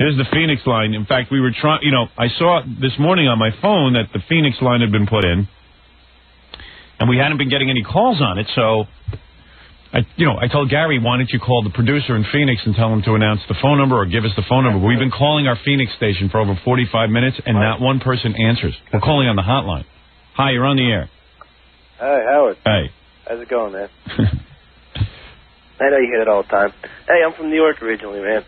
Here's the Phoenix line. In fact, we were trying, I saw this morning on my phone that the Phoenix line had been put in, and we hadn't been getting any calls on it, so I told Gary, why don't you call the producer in Phoenix and tell him to announce the phone number or give us the phone number. We've been calling our Phoenix station for over 45 minutes, and not one person answers. We're calling on the hotline. Hi, you're on the air. Hi, Howard. Hey. How's it going, man? I know you hear it all the time. Hey, I'm from New York originally, man.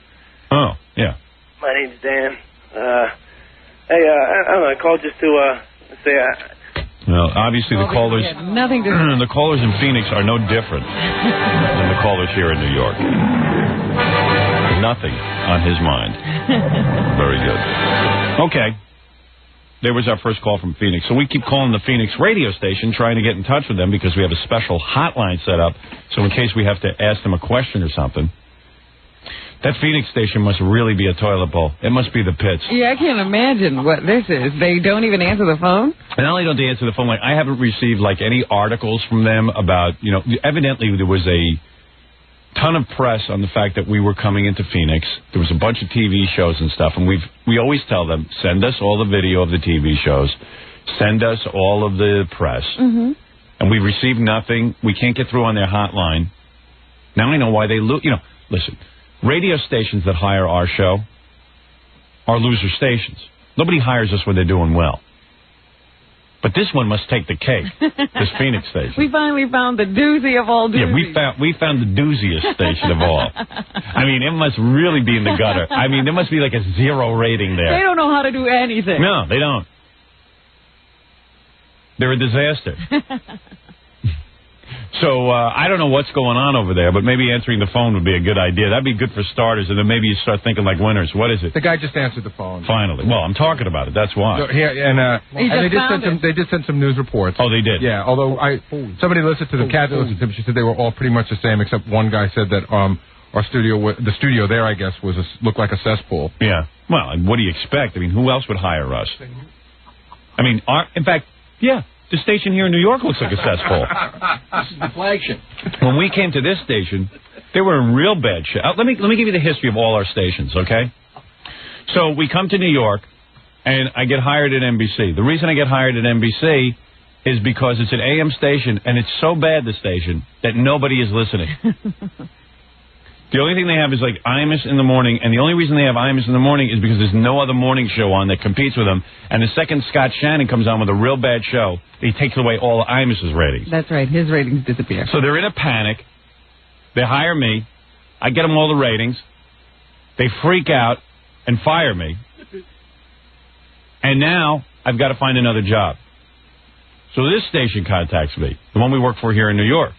Oh, yeah. My name's Dan. Hey, I don't know, I called just to say... Well, obviously the callers... Nothing to the callers in Phoenix are no different than the callers here in New York. Nothing on his mind. Very good. Okay. There was our first call from Phoenix. So we keep calling the Phoenix radio station, trying to get in touch with them because we have a special hotline set up. So in case we have to ask them a question or something. That Phoenix station must really be a toilet bowl. It must be the pits. Yeah, I can't imagine what this is. They don't even answer the phone? And not only don't they answer the phone, like, I haven't received, like, any articles from them about, evidently there was a ton of press on the fact that we were coming into Phoenix. There was a bunch of TV shows and stuff, and we always tell them, send us all the video of the TV shows, send us all of the press, and we received nothing. We can't get through on their hotline. Now I know why they lose. Listen, radio stations that hire our show are loser stations. Nobody hires us when they're doing well. But this one must take the cake, this Phoenix station. We finally found the doozy of all doozies. Yeah, we found the dooziest station of all. I mean, it must really be in the gutter. I mean, there must be like a 0 rating there. They don't know how to do anything. No, they don't. They're a disaster. So, I don't know what's going on over there, but maybe answering the phone would be a good idea. That'd be good for starters, and then maybe you start thinking like winners. What is it? The guy just answered the phone. Finally. Well, I'm talking about it. That's why. So, they did send some news reports. Oh, they did? Yeah, although somebody listened to them. Kathy listened to them. She said they were all pretty much the same, except one guy said that our studio, the studio there, I guess, looked like a cesspool. Yeah. Well, and what do you expect? I mean, who else would hire us? I mean, in fact, yeah. The station here in New York looks like a cesspool. This is the flagship. When we came to this station, they were in real bad shape. Let me give you the history of all our stations, okay? So we come to New York, and I get hired at NBC. The reason I get hired at NBC is because it's an AM station, and it's so bad, the station, that nobody is listening. The only thing they have is like Imus in the morning, and the only reason they have Imus in the morning is because there's no other morning show on that competes with them. And the second Scott Shannon comes on with a real bad show, he takes away all of Imus's ratings. That's right. His ratings disappear. So they're in a panic. They hire me. I get them all the ratings. They freak out and fire me. And now I've got to find another job. So this station contacts me, the one we work for here in New York.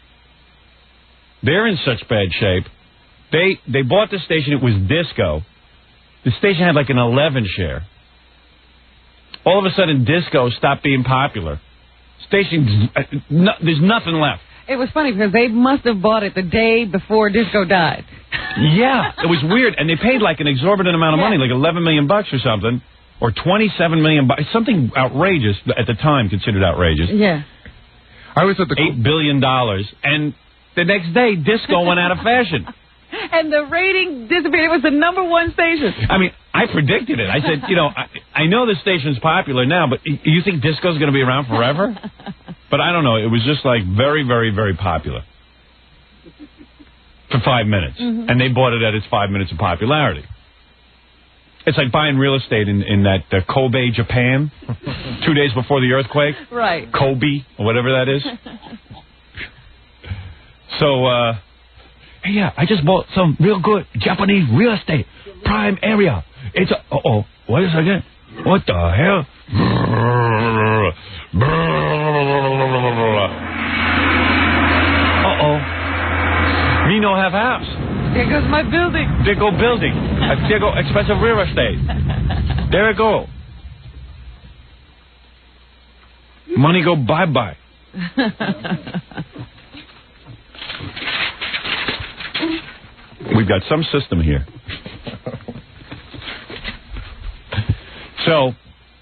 They're in such bad shape. They bought the station. It was disco. The station had like an 11 share. All of a sudden, disco stopped being popular. Station, there's nothing left. It was funny because they must have bought it the day before disco died. Yeah, it was weird. And they paid like an exorbitant amount of money, like $11 million or something, or $27 million, something outrageous at the time, considered outrageous. Yeah. I was at the $8 billion. And the next day, disco went out of fashion. And the rating disappeared. It was the #1 station. I mean, I predicted it. I said, I know the station's popular now, but you think disco's going to be around forever? But I don't know. It was just like very, very, very popular for 5 minutes. And they bought it at its 5 minutes of popularity. It's like buying real estate in that Kobe, Japan, 2 days before the earthquake. Right. Kobe, or whatever that is. So, hey, yeah, I just bought some real good Japanese real estate, prime area. It's what is it again? What the hell? Me no have house. There goes my building. There go building. There go expensive real estate. There it go. Money go bye-bye. We've got some system here. So,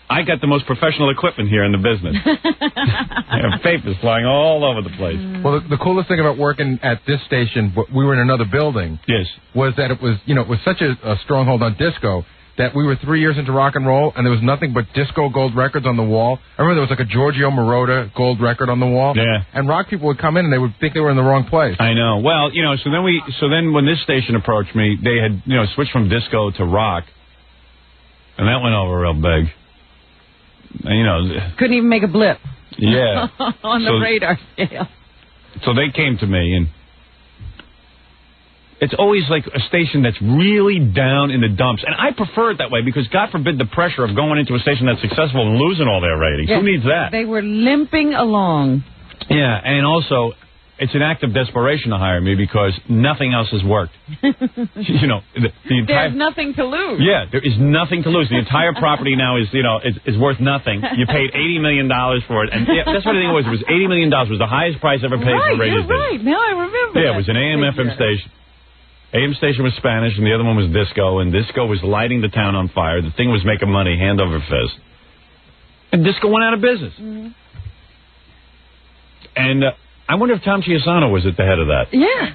I got the most professional equipment here in the business. I have papers flying all over the place. Well, the coolest thing about working at this station, we were in another building. Yes. Was that it was such a stronghold on disco that we were 3 years into rock and roll, and there was nothing but disco gold records on the wall. I remember there was like a Giorgio Moroder gold record on the wall. Yeah. And rock people would come in and they would think they were in the wrong place. I know. Well, so then when this station approached me, they had, switched from disco to rock, and that went over real big. Couldn't even make a blip. Yeah. On the radar scale. So they came to me, and it's always like a station that's really down in the dumps. And I prefer it that way because, God forbid, the pressure of going into a station that's successful and losing all their ratings. Yes, who needs that? They were limping along. Yeah, and also, it's an act of desperation to hire me because nothing else has worked. The entire... There's nothing to lose. Yeah, there is nothing to lose. The entire property now is, is worth nothing. You paid $80 million for it. And that's what I think it was. It was $80 million. It was the highest price ever paid for a radio station. Right, now I remember. Yeah, it was an AM/FM station. AM station was Spanish, and the other one was disco, and disco was lighting the town on fire. The thing was making money hand over fist. And disco went out of business. Mm-hmm. And I wonder if Tom Chiusano was at the head of that. Yeah.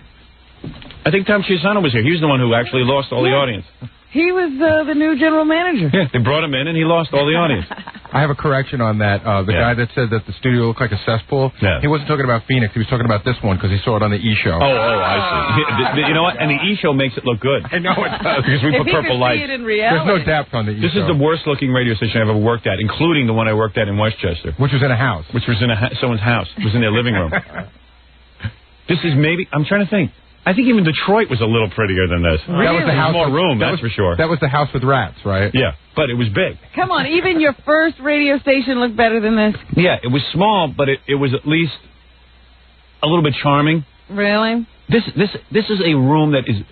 I think Tom Chiusano was here. He was the one who actually lost all the audience. He was the new general manager. Yeah, they brought him in, and he lost all the audience. I have a correction on that. The guy that said that the studio looked like a cesspool, he wasn't talking about Phoenix. He was talking about this one because he saw it on the E! Show. Oh, I see. You know what? And the E! Show makes it look good. I know it does. Because we put purple lights. There's no depth on the E! This is the worst-looking radio station I've ever worked at, including the one I worked at in Westchester. Which was in a house. Which was in someone's house. It was in their living room. This is maybe... I'm trying to think. I think even Detroit was a little prettier than this. Really? That was the house more room, that's for sure. That was the house with rats, right? Yeah, but it was big. Come on, even your first radio station looked better than this. Yeah, it was small, but it was at least a little bit charming. Really? This is a room that is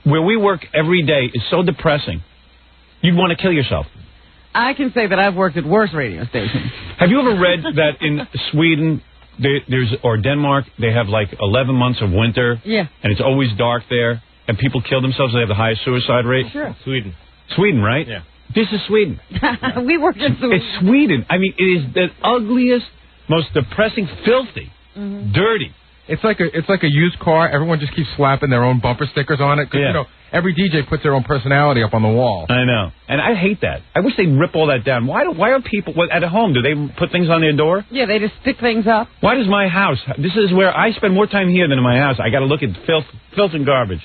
where we work every day is so depressing. You'd want to kill yourself. I can say that I've worked at worse radio stations. Have you ever read that in Sweden? Or Denmark, they have like 11 months of winter. Yeah. And it's always dark there. And people kill themselves. They have the highest suicide rate. Sure. Sweden, right? Yeah. This is Sweden. We work in Sweden. It's Sweden. I mean, it is the ugliest, most depressing, filthy, dirty. It's like a used car. Everyone just keeps slapping their own bumper stickers on it. Because, every DJ puts their own personality up on the wall. I know. And I hate that. I wish they'd rip all that down. Why are people at home? Do they put things on their door? Yeah, they just stick things up. Why does my house... This is where I spend more time here than in my house. I got to look at filth and garbage.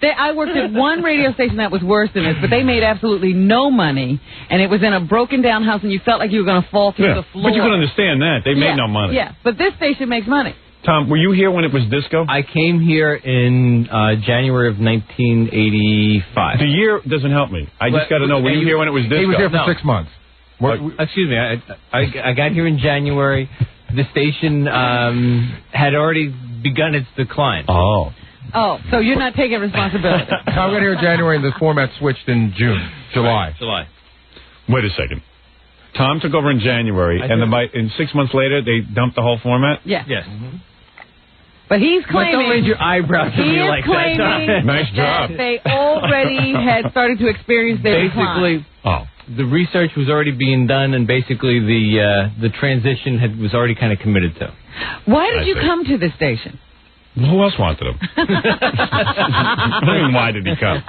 I worked at one radio station that was worse than this, but they made absolutely no money, and it was in a broken-down house, and you felt like you were going to fall through the floor. But you can understand that. They made no money. Yeah, but this station makes money. Tom, were you here when it was disco? I came here in January of 1985. The year doesn't help me. I just got to know, were you here when it was disco? He was here for 6 months. Excuse me, I got here in January. The station had already begun its decline. Oh, so you're not taking responsibility. Tom got here in January, and the format switched in July. Wait a second. Tom took over in January, and 6 months later, they dumped the whole format? Yeah. Yes. But he's claiming... Don't raise your eyebrows at me like that. Nice job. That they already had started to experience their decline. The research was already being done, and basically the transition was already kind of committed to. Why did you come to this station? Who else wanted him? I mean, why did he come?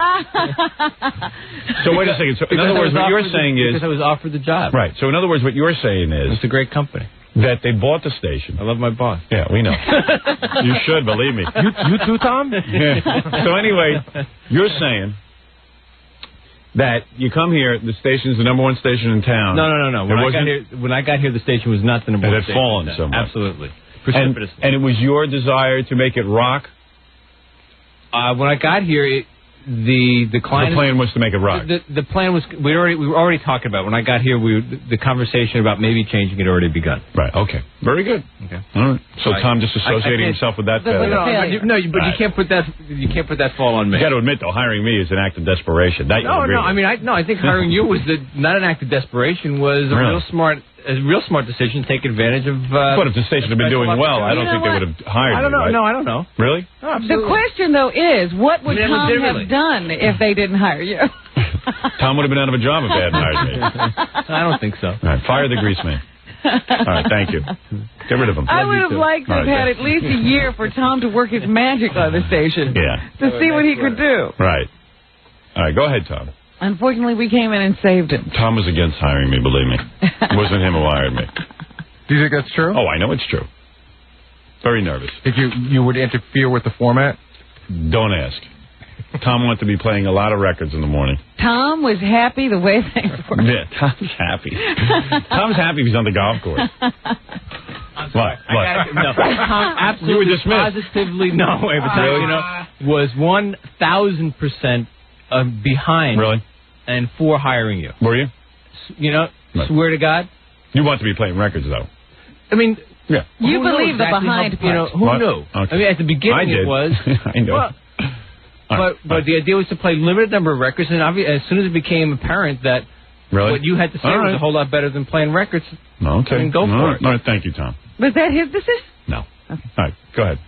So wait a second. So in other words, what you're saying is... Because I was offered the job. Right. So in other words, what you're saying is... It's a great company. That they bought the station. I love my boss. Yeah, we know. You should, believe me. You too, Tom? Yeah. So anyway, you're saying that you come here, the station's the #1 station in town. No. When I got here, the station was not the #1 station. It had fallen so much. Absolutely. And it was your desire to make it rock? When I got here, the plan was to make it rock. The plan was we were already talking about it. When I got here, the conversation about maybe changing it already begun. Right. Okay. Very good. Okay. All right. So Tom just associating himself with that. No, but you can't put that. You can't put that fall on me. You got to admit, though, hiring me is an act of desperation. I think hiring you was not an act of desperation. Was a real smart decision to take advantage of... but if the station had been doing well, I don't think they would have hired you, right? No, I don't know. Really? No, the question, though, is what would Tom have done if they didn't hire you? Tom would have been out of a job if they hadn't hired me. I don't think so. All right, fire the grease man. All right, thank you. Get rid of him. I would have liked to have had at least a year for Tom to work his magic on the station. Yeah. To see what he could do. Right. All right, go ahead, Tom. Unfortunately, we came in and saved him. Tom was against hiring me, believe me. It wasn't him who hired me. Do you think that's true? Oh, I know it's true. Very nervous. Think you would interfere with the format? Don't ask. Tom wanted to be playing a lot of records in the morning. Tom was happy the way things were. Yeah, Tom's happy. Tom's happy if he's on the golf course. What? No, Tom absolutely, you were dismissed. positively, no way, but Tom, you know, was 1,000% behind. Really? And for hiring you. Were you? You know, right. Swear to God. You want to be playing records, though. I mean, yeah. You believe the behind part. You know, who knew? Okay. I mean, at the beginning it was. I know. Well, but the idea was to play limited number of records, and as soon as it became apparent that what you had to say was a whole lot better than playing records, okay. I mean, go for it. All right, thank you, Tom. Was that his decision? No. Okay. All right, go ahead.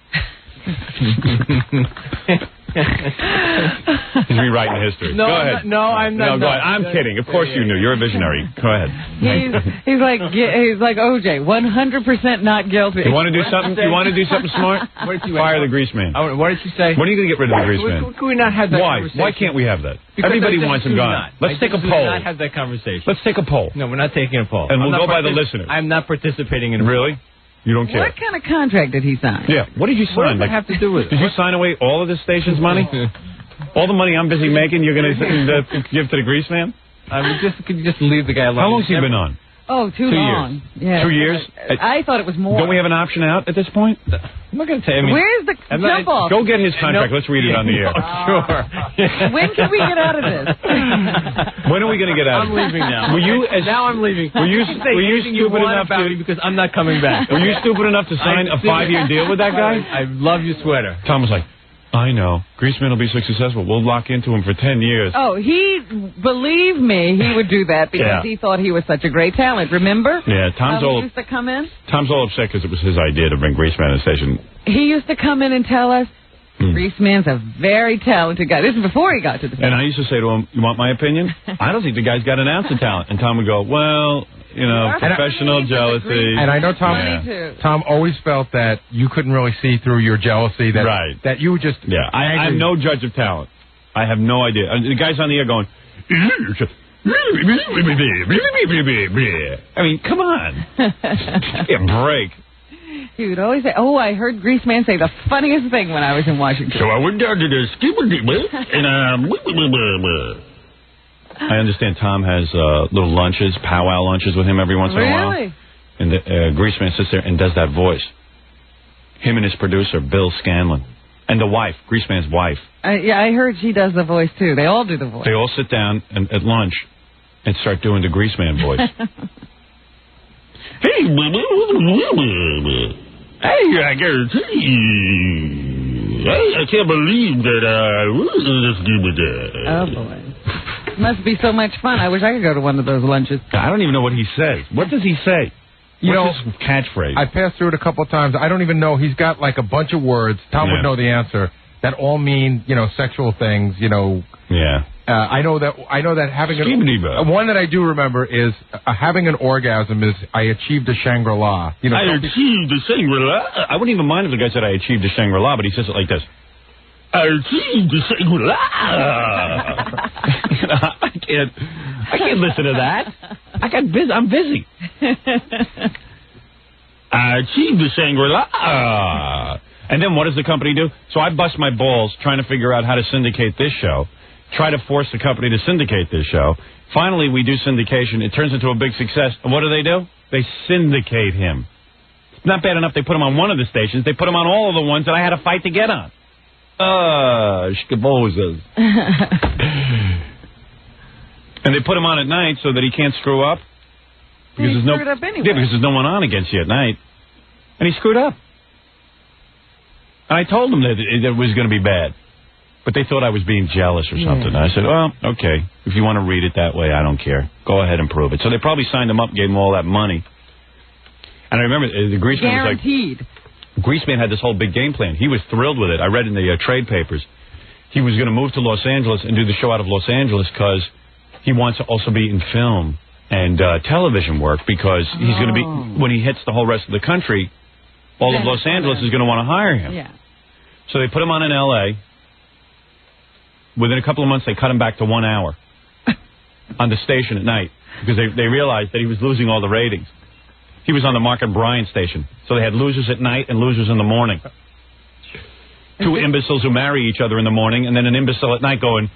He's rewriting history. No, go ahead. I'm not. No, go ahead. I'm kidding. Of course you knew. You're a visionary. Go ahead. He's like OJ, 100% not guilty. You want to do something? You want to do something smart? Fire the grease man. What did you say? When are you going to get rid of the grease man? Can we not have that conversation? Why can't we have that? Because everybody wants him gone. Let's take a poll. Not have that conversation. Let's take a poll. No, we're not taking a poll. And we'll go by the listeners. I'm not participating in a poll. Really? You don't care? What kind of contract did he sign? Yeah. What did you sign? What does that have to do with it? Did you sign away all of the station's money? All the money I'm busy making, you're going to give to the grease man? Could you just leave the guy alone? How long's he been on? Oh, too long. Years. Yeah. 2 years? I thought it was more. Don't we have an option out at this point? I'm not going to tell you. Where's the jump off? Go get his contract. Let's read it on the air. Sure. When can we get out of this? When are we going to get out of this? I'm leaving now. Now I'm leaving. Were you stupid enough about me because I'm not coming back. Were you stupid enough to sign a 5-year deal with that guy? I love your sweater. Tom was like, I know. Greaseman will be so successful. We'll lock into him for 10 years. Oh, believe me, he would do that because he thought he was such a great talent. Remember? Yeah, he used to come in? Tom's all upset because it was his idea to bring Greaseman to the station. He used to come in and tell us, Greaseman's a very talented guy. This is before he got to the station. And I used to say to him, you want my opinion? I don't think the guy's got an ounce of talent. And Tom would go, well, you know, professional jealousy. And I know Tom always felt that you couldn't really see through your jealousy. That you just... Yeah, I'm no judge of talent. I have no idea. The guy's on the air going... I mean, come on. Give me a break. He would always say, oh, I heard Greaseman say the funniest thing when I was in Washington. So I went down to the and I understand Tom has little lunches, powwow lunches with him every once in a while. Really? And the Greaseman sits there and does that voice. Him and his producer, Bill Scanlon. And the wife, Greaseman's wife. Yeah, I heard she does the voice, too. They all do the voice. They all sit down at lunch and start doing the Greaseman voice. Hey, I guarantee you. I can't believe that Oh, boy. Must be so much fun. I wish I could go to one of those lunches. I don't even know what he says. What does he say? What's his catchphrase? I passed through it a couple of times. I don't even know. He's got like a bunch of words. Tom would know the answer. That all mean, sexual things, Yeah. I know that having one that I do remember is having an orgasm is I achieved a Shangri-La. I achieved a Shangri-La. I wouldn't even mind if the guy said I achieved a Shangri-La, but he says it like this. I achieved a Shangri-La. I can't listen to that. I'm busy. I achieved the Shangri-La. And then what does the company do? So I bust my balls trying to figure out how to syndicate this show. Try to force the company to syndicate this show. Finally, we do syndication. It turns into a big success. And what do? They syndicate him. It's not bad enough they put him on one of the stations. They put him on all of the ones that I had to fight to get on. Shkabozas. And they put him on at night so that he can't screw up. Because he screwed up anyway. Yeah, because there's no one on against you at night. And he screwed up. And I told them that it was going to be bad. But they thought I was being jealous or something. I said, well, okay. If you want to read it that way, I don't care. Go ahead and prove it. So they probably signed him up, gave him all that money. And I remember the Greaseman was like... Greaseman had this whole big game plan. He was thrilled with it. I read in the trade papers. He was going to move to Los Angeles and do the show out of Los Angeles because he wants to also be in film and television work because he's going to be... When he hits the whole rest of the country, all of Los Angeles is going to want to hire him. Yeah. So they put him on in L.A., Within a couple of months, they cut him back to 1 hour. on the station at night because they realized that he was losing all the ratings. He was on the Mark and Brian station. So they had losers at night and losers in the morning. Two imbeciles who marry each other in the morning, and then an imbecile at night going,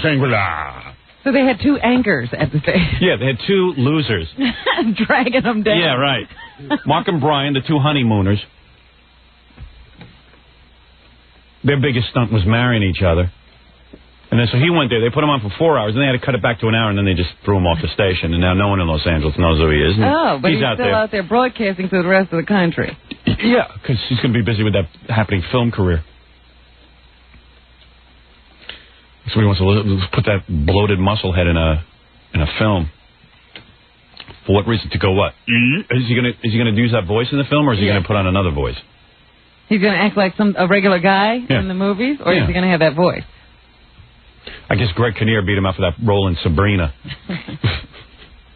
Shangri-La. So they had two anchors at the station. Yeah, they had two losers. Dragging them down. Yeah, right. Mark and Brian, the two honeymooners. Their biggest stunt was marrying each other. And then so he went there. They put him on for 4 hours, and they had to cut it back to an hour, and then they just threw him off the station. And now no one in Los Angeles knows who he is. Oh, but he's out still there. out there broadcasting to the rest of the country. Yeah, because he's going to be busy with that happening film career. So he wants to put that bloated muscle head in a film. For what reason? To go what? Is he going to use that voice in the film, or is he going to put on another voice? He's going to act like a regular guy in the movies, or is he going to have that voice? I guess Greg Kinnear beat him up for that role in Sabrina.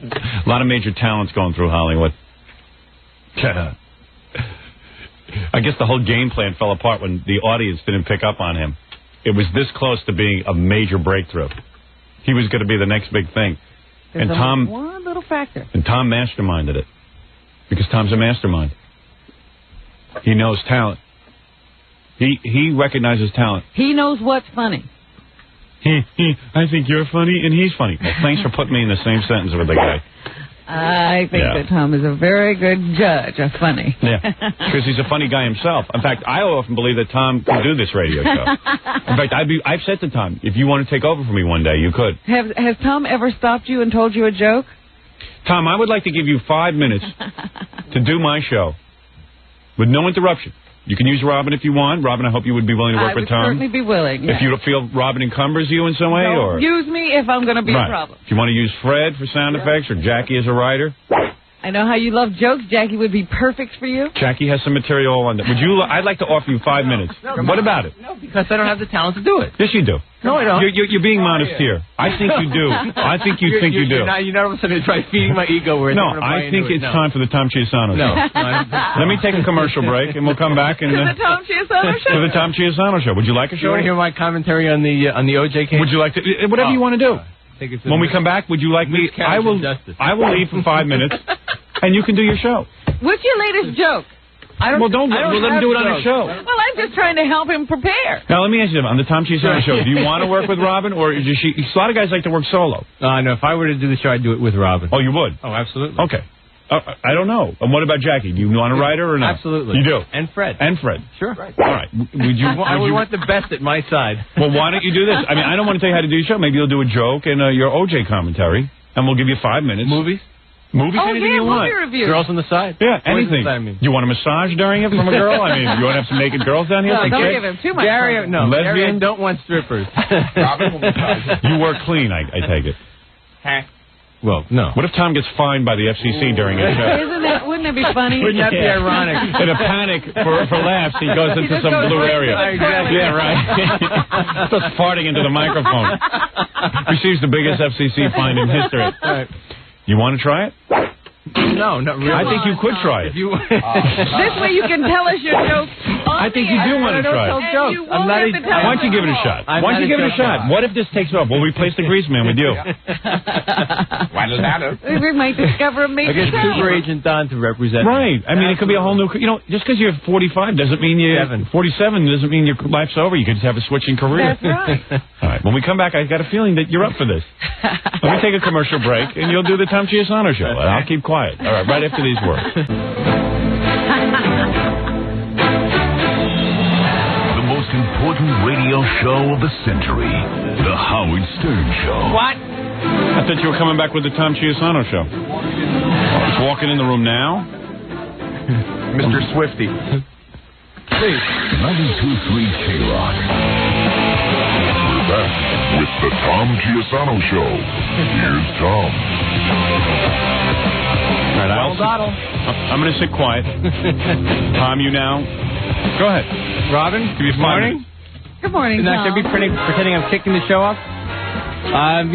A lot of major talents going through Hollywood. I guess the whole game plan fell apart when the audience didn't pick up on him. It was this close to being a major breakthrough. He was going to be the next big thing. There's and Tom, one little factor. And Tom masterminded it. Because Tom's a mastermind. He knows talent. He recognizes talent. He knows what's funny. I think you're funny and he's funny. Well, thanks for putting me in the same sentence with the guy. I think that Tom is a very good judge of funny. Yeah, because he's a funny guy himself. In fact, I often believe that Tom can do this radio show. In fact, I've said to Tom, if you want to take over for me one day, you could. Has Tom ever stopped you and told you a joke? Tom, I would like to give you 5 minutes to do my show with no interruption. You can use Robin if you want. Robin, I hope you would be willing to work with Tom. I would certainly be willing. If you feel Robin encumbers you in some way, Don't use me if I'm going to be a problem. If you want to use Fred for sound effects or Jackie as a writer. I know how you love jokes. Jackie would be perfect for you. Jackie has some material on that. I'd like to offer you 5 minutes. What about it? No, because I don't have the talent to do it. Yes, you do. No, I don't. You're being modest here. I think you do. I think you think you do. You're not all of a sudden try feeding my ego. No, I think it's time for the Tom Chiusano Show. Let me take a commercial break, and we'll come back and the Tom Chiusano Show. For the Tom Chiusano Show. Would you like a show? You want to hear my commentary on the OJ case? Would you like to? Whatever you want to do. When we come back, would you like me? I will leave for 5 minutes, and you can do your show. What's your latest joke? Let him do it on the show. Well, I'm just trying to help him prepare. Now, let me ask you something. On the Tom Chiusano Show, do you want to work with Robin, or is she? A lot of guys like to work solo. No, if I were to do the show, I'd do it with Robin. Oh, you would? Oh, absolutely. Okay. I don't know. And what about Jackie? Do you want a writer or not? Absolutely. You do? And Fred. Sure. Right. All right. We want the best at my side. Well, why don't you do this? I mean, I don't want to tell you how to do your show. Maybe you'll do a joke and your OJ commentary, and we'll give you 5 minutes. Movies, anything you want. Movie reviews. Girls on the side. Yeah, anything. You want a massage during it from a girl? I mean, you want to have some naked girls down here? No, don't give him too much. Gary, no. Lesbian? Gary, don't want strippers. Robin will massage. You work clean, I take it. Well, no. What if Tom gets fined by the FCC during his show? Wouldn't that be funny? Wouldn't that be ironic? In a panic for laughs, he goes into some blue area. Exactly. Yeah, right. Starts farting into the microphone. Receives the biggest FCC fine in history. Right. You want to try it? No, not really. I think you could try it. This way you can tell us your jokes. I think you do want to try it. Why don't you give it a shot? Why don't you give it a shot? What if this takes off? We'll replace the grease man with you. We might discover a major I guess Super Agent Don to represent. Right. I mean, it could be a whole new. Just because you're 45 doesn't mean you're 47 doesn't mean your life's over. You could just have a switching career. That's right. All right. When we come back, I got a feeling that you're up for this. Let me take a commercial break, and you'll do the Tom Chiusano Show. And I'll keep quiet. All right. Right after these words. The most important radio show of the century, The Howard Stern Show. What? I thought you were coming back with the Tom Chiusano Show. Just walking in the room now? Mr. Swifty. Please. 92.3 K-Rock. We're back with the Tom Chiusano Show. Here's Tom. All right, I'm going to sit quiet. Tom, you now. Go ahead. Robin, good morning. Good morning, Tom. Should I be pretending I'm kicking the show off? I've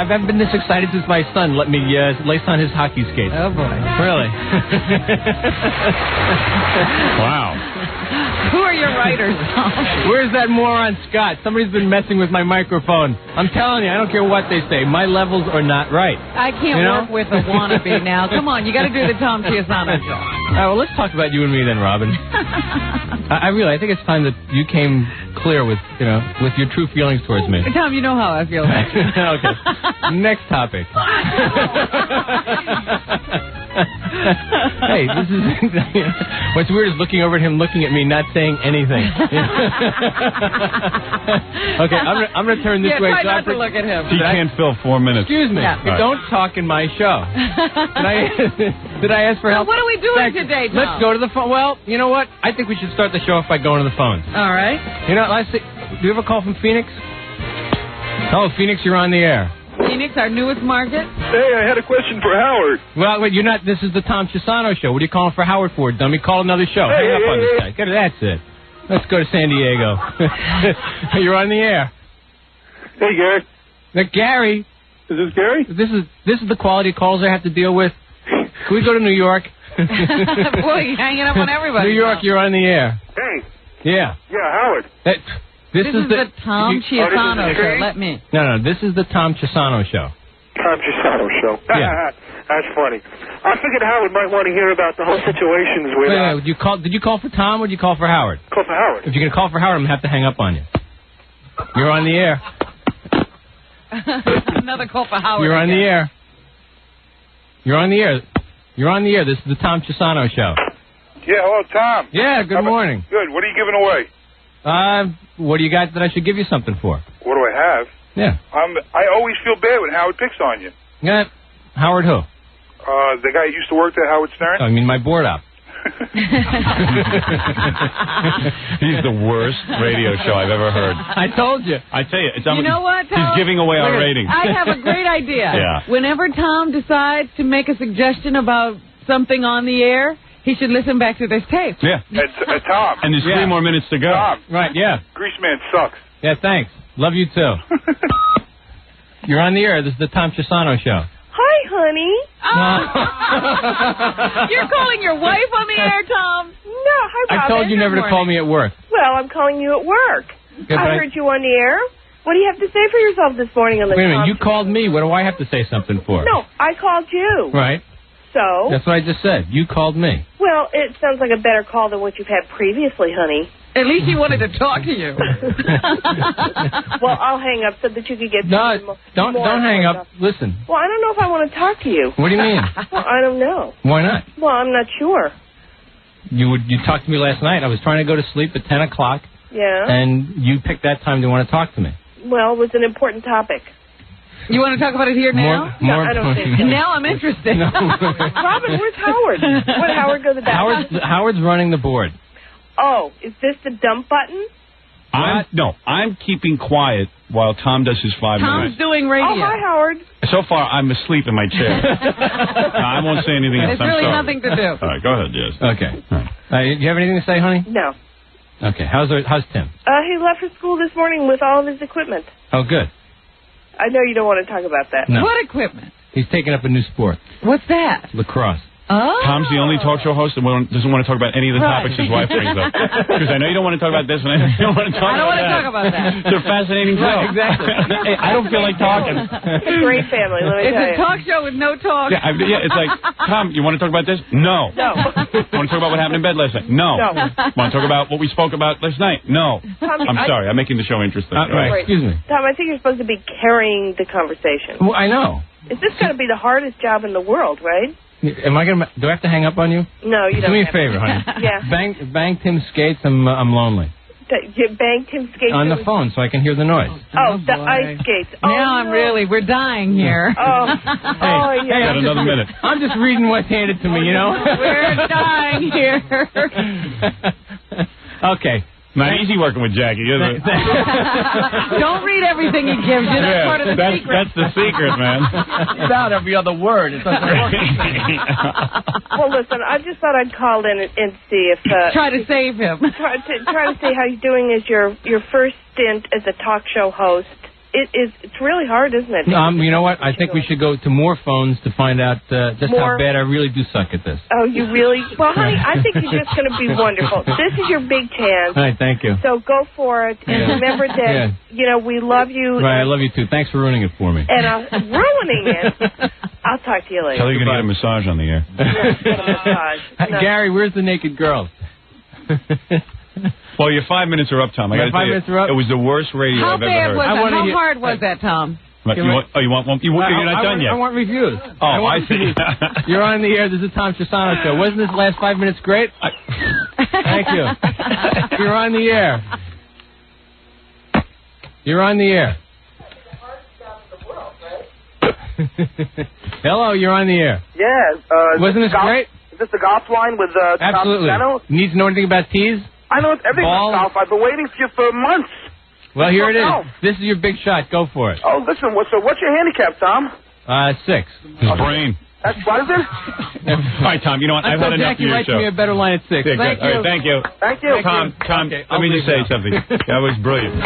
never been this excited since my son let me lace on his hockey skates. Oh, boy. Really? Wow. Who are your writers, Tom? Where's that moron Scott? Somebody's been messing with my microphone. I'm telling you, I don't care what they say. My levels are not right. I can't work with a wannabe now. Come on, you got to do the Tom Chiusano Show. All right, well, let's talk about you and me then, Robin. I think it's time that you came clear with your true feelings towards me. Tom, you know how I feel about you. Okay. Next topic. Hey, this is what's weird is looking over at him, looking at me, not saying anything. Okay, I'm going to turn this way. Try not to look at him. He can't fill 4 minutes. Excuse me. Yeah. Don't talk in my show. Did I ask for help? What are we doing today, Tom? Let's go to the phone. Well, you know what? I think we should start the show off by going to the phones. All right. You know, let's see. Do you have a call from Phoenix? Oh, Phoenix, you're on the air. Phoenix, our newest market. Hey, I had a question for Howard. Well, wait, you're not. This is the Tom Chiusano Show. What are you calling for Howard for, dummy? Call another show. Hang up on this guy. That's it. Let's go to San Diego. You're on the air. Hey, Gary. Gary. Is this Gary? This is the quality of calls I have to deal with. Can we go to New York? Boy, you're hanging up on everybody. New York, you're on the air. Hey. Yeah. Yeah, Howard. This is the Tom Chiusano Show. Let me. No, this is the Tom Chiusano Show. Tom Chiusano Show. Yeah. That's funny. I figured Howard might want to hear about the whole situations with... Wait, did you call for Tom or did you call for Howard? Call for Howard. If you're going to call for Howard, I'm going to have to hang up on you. You're on the air. Another call for Howard. You're on the air. You're on the air. You're on the air. This is the Tom Chiusano Show. Yeah, hello, Tom. Yeah, good morning. Good. What are you giving away? What do you got that I should give you something for? What do I have? Yeah. I always feel bad when Howard picks on you. Yeah. Howard who? The guy who used to work there, Howard Stern. Oh, I mean my board op. He's the worst radio show I've ever heard. I told you. I tell you, you know what, Tom? He's giving away our ratings. I have a great idea. Yeah. Whenever Tom decides to make a suggestion about something on the air, he should listen back to this tape. Yeah. It's Tom. And there's 3 more minutes to go. Tom. Right, yeah. Greaseman sucks. Yeah, thanks. Love you too. You're on the air. This is the Tom Chiusano Show. Hi, honey. You're calling your wife on the air, Tom? No, hi, Robin. I told you never to call me at work. Well, I'm calling you at work. Yeah, I heard you on the air. What do you have to say for yourself this morning on the Wait a minute, you called me. What do I have to say something for? No, I called you. Right. So? That's what I just said. You called me. Well, it sounds like a better call than what you've had previously, honey. At least he wanted to talk to you. Well, I'll hang up so that you can get don't hang up. Listen. Well, I don't know if I want to talk to you. What do you mean? Well, I don't know. Why not? Well, I'm not sure. You talked to me last night. I was trying to go to sleep at 10 o'clock. Yeah. And you picked that time to want to talk to me. Well, it was an important topic. You want to talk about it here now? No, I don't think so. Now I'm interested. No. Robin, where's Howard? Would Howard go to the bathroom? Howard's running the board. Oh, is this the dump button? I'm keeping quiet while Tom does his 5 minutes. Tom's doing radio. Oh, hi, Howard. So far, I'm asleep in my chair. No, I won't say anything else. There's really sorry. nothing to do. All right, go ahead, Jess. Okay. Do you have anything to say, honey? No. Okay. How's Tim? He left for school this morning with all of his equipment. Oh, good. I know you don't want to talk about that. No. What equipment? He's taking up a new sport. What's that? Lacrosse. Oh. Tom's the only talk show host that doesn't want to talk about any of the topics his wife brings up. Because I know you don't want to talk about this, and I know you don't want to talk about that. I don't want to talk about that. It's a fascinating show. Right, exactly. Hey, I don't feel like talking. It's a great family, let me It's tell a you. talk show with no talk. Yeah, it's like, Tom, you want to talk about this? No. No. Want to talk about what happened in bed last night? No. Want to talk about what we spoke about last night? No. Tom, I'm sorry, I'm making the show interesting. Right, excuse me. Tom, I think you're supposed to be carrying the conversation. Well, I know. Is this going to be the hardest job in the world, right? Do I have to hang up on you? No, you don't. Do me a have favor, to. honey. Yeah. Bang Tim Skates. I'm lonely. You banged him skates On the phone so I can hear the noise. Oh, the ice skates. Oh, now we're dying here. Oh, Hey, got another minute. I'm just reading what's handed to me, you know? We're dying here. Okay. Not easy working with Jackie, is it? Don't read everything he gives you. That's part of the secret. That's the secret, man. About every other word. It doesn't work. Well, listen, I just thought I'd call in and see if... Try to save him. Try to see how he's doing as your first stint as a talk show host. It's really hard, isn't it? You know what? I think we should go to more phones to find out just how bad I really do suck at this. Oh, you really? Well, honey, I think you're just going to be wonderful. This is your big chance. All right, thank you. So go for it, and remember that we love you. Right, I love you too. Thanks for ruining it for me. And ruining it. I'll talk to you later. Tell you you're going to get a massage on the air. Get a massage. No. Gary, where's the naked girl? Well, your 5 minutes are up, Tom. I got to tell you, it was the worst radio I've ever heard. How hard was that, Tom? You want one? You're not done yet. I want reviews. Oh, I see. You're on the air. This is the Tom Chiusano Show. Wasn't this last 5 minutes great? Thank you. You're on the air. You're on the air. Hello, you're on the air. Yeah. Wasn't this great? Is this the golf line with Absolutely. Tom Chiusano? Need to know anything about tees? I know everything about golf. I've been waiting for you for months. Well, here it is. This is your big shot. Go for it. Oh, listen. What's your handicap, Tom? 6. His brain. What is it? All right, Tom. You know what? I've had enough of your show. Jackie, write me a better line at 6. Yeah, Thank you. All right, thank you. Thank you. Tom, Okay, let me just say something. That was brilliant.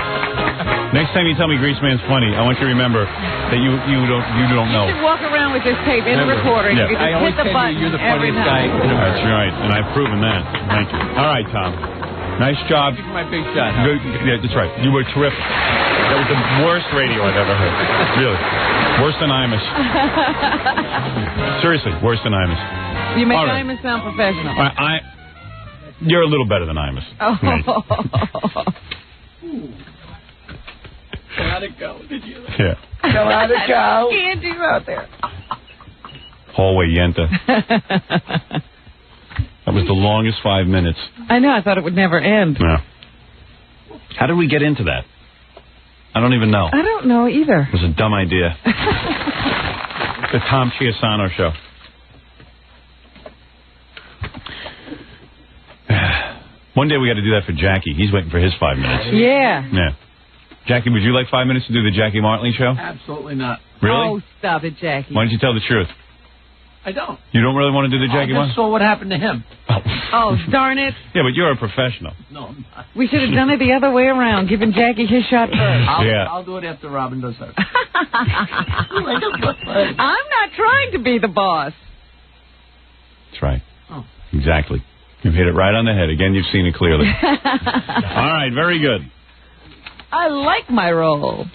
Next time you tell me Grease Man's funny, I want you to remember that you don't know. You should walk around with this tape in the recorder. Yeah. You can just hit the button. You're the every funniest time. guy in America. That's right, and I've proven that. Thank you. All right, Tom. Nice job. This is my big shot. Yeah, that's right. You were terrific. That was the worst radio I've ever heard. Really. Worse than Imus. Seriously, worse than Imus. You make Imus sound professional. You're a little better than Imus. Oh. Right. How'd it go? Did you? Yeah. How'd it go? Andy's out there. Hallway Yenta. That was the longest 5 minutes. I know. I thought it would never end. No. How did we get into that? I don't even know. I don't know either. It was a dumb idea. The Tom Chiusano Show. One day we got to do that for Jackie. He's waiting for his 5 minutes. Yeah. Yeah. Jackie, would you like 5 minutes to do the Jackie Martley Show? Absolutely not. Really? Oh, stop it, Jackie. Why don't you tell the truth? I don't. You don't really want to do the Jackie I just saw what happened to him. Oh, darn it. Yeah, but you're a professional. No, I'm not. We should have done it the other way around, giving Jackie his shot first. I'll do it after Robin does hers. I'm not trying to be the boss. That's right. Oh. Exactly. You've hit it right on the head. Again, you've seen it clearly. All right, very good. I like my role.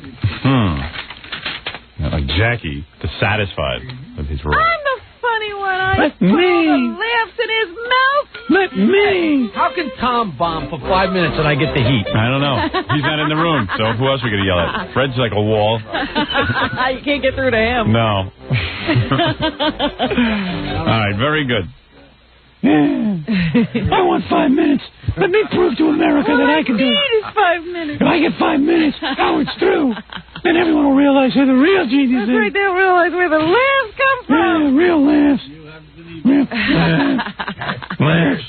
Not like Jackie, dissatisfied with his role. I'm the funny one. I Let put all me. the laughs in his mouth. Let me. How can Tom bomb for 5 minutes and I get the heat? I don't know. He's not in the room, so who else are we going to yell at? Fred's like a wall. You can't get through to him. No. All right, very good. I want 5 minutes. Let me prove to America that I can do it. All I need is 5 minutes. If I get 5 minutes, Howard's through. Then everyone will realize who the real genius That's right. They'll realize where the laughs come from. Yeah, real laughs. Real laughs.